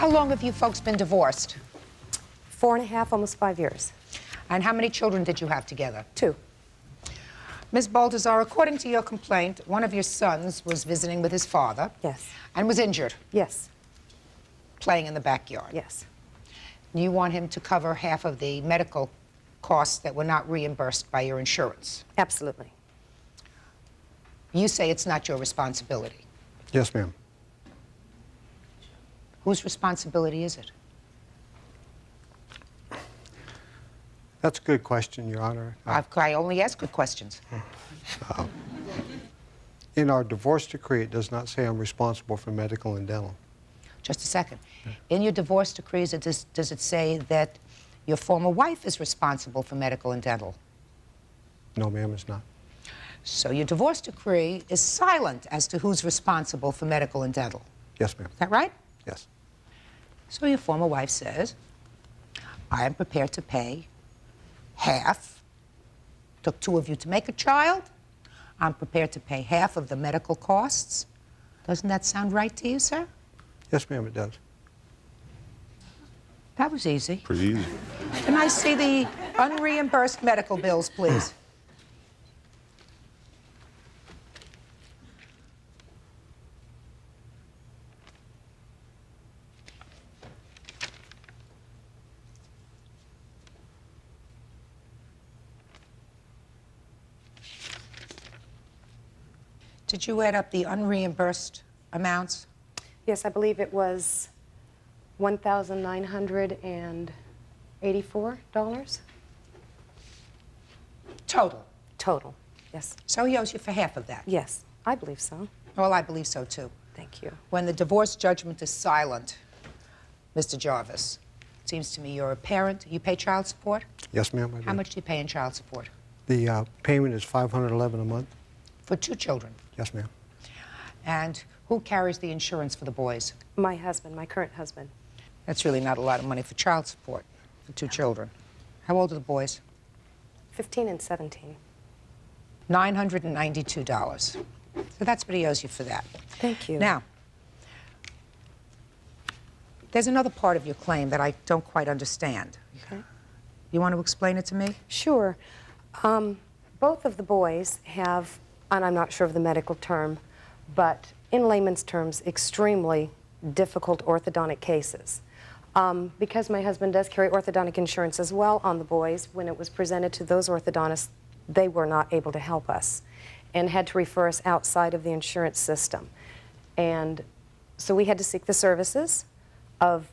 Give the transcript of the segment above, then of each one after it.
How long have you folks been divorced? 4.5, almost 5 years. And how many children did you have together? 2. Ms. Baltazar, according to your complaint, one of your sons was visiting with his father. Yes. And was injured, Yes. playing in the backyard. Yes. You want him to cover half of the medical costs that were not reimbursed by your insurance. Absolutely. You say it's not your responsibility. Yes, ma'am. Whose responsibility is it? That's a good question, Your Honor. I only ask good questions. In our divorce decree, it does not say I'm responsible for medical and dental. Just a second. In your divorce decrees, does it say that your former wife is responsible for medical and dental? No, ma'am, it's not. So your divorce decree is silent as to who's responsible for medical and dental. Yes, ma'am. Is that right? Yes. So your former wife says, I am prepared to pay half. Took 2 of you to make a child. I'm prepared to pay half of the medical costs. Doesn't that sound right to you, sir? Yes, ma'am, it does. That was easy. Pretty easy. Can I see the unreimbursed medical bills, please? Did you add up the unreimbursed amounts? Yes, I believe it was $1,984 Total. total. Yes. So he owes you for half of that. Yes, I believe so. Well, I believe so, too. Thank you. When the divorce judgment is silent, Mr. Jarvis, it seems to me you're a parent. You pay child support? Yes, ma'am, I do. How much do you pay in child support? The payment is $511 a month. For 2 children. Yes, ma'am. And who carries the insurance for the boys? My husband, my current husband. That's really not a lot of money for child support for 2 children. How old are the boys? 15 and 17. $992. So that's what he owes you for that. Thank you. Now, there's another part of your claim that I don't quite understand. Okay. You want to explain it to me? Sure. Both of the boys have, and I'm not sure of the medical term, but in layman's terms, extremely difficult orthodontic cases. Because my husband does carry orthodontic insurance as well on the boys, when it was presented to those orthodontists, they were not able to help us and had to refer us outside of the insurance system. And so we had to seek the services of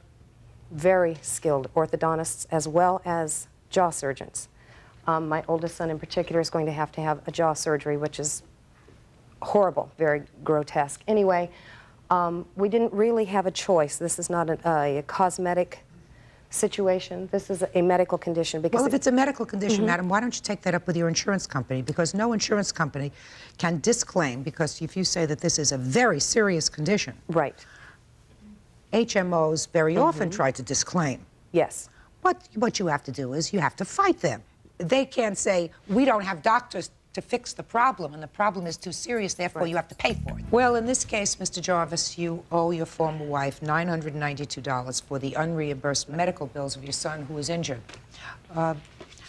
very skilled orthodontists as well as jaw surgeons. My oldest son in particular is going to have a jaw surgery, which is horrible, very grotesque. Anyway, we didn't really have a choice. This is not a cosmetic situation. This is a medical condition. Because Well, if it's a medical condition, madam, why don't you take that up with your insurance company? Because no insurance company can disclaim, because if you say that this is a very serious condition, Right. HMOs very often try to disclaim. Yes. What you have to do is you have to fight them. They can't say, we don't have doctors to fix the problem, and the problem is too serious, therefore you have to pay for it. Well, in this case, Mr. Jarvis, you owe your former wife $992 for the unreimbursed medical bills of your son who was injured. I'm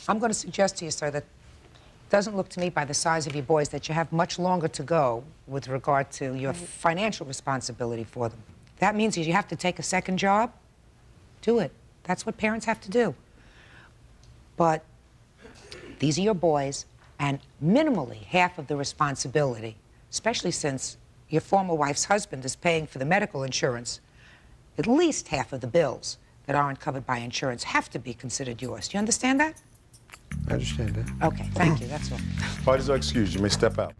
going to suggest to you, sir, that it doesn't look to me by the size of your boys that you have much longer to go with regard to your financial responsibility for them. That means you have to take a second job. Do it. That's what parents have to do. But these are your boys, and minimally half of the responsibility, especially since your former wife's husband is paying for the medical insurance, at least half of the bills that aren't covered by insurance have to be considered yours. Do you understand that? I understand that. Okay, thank you, that's all. Parties are excused. You may step out.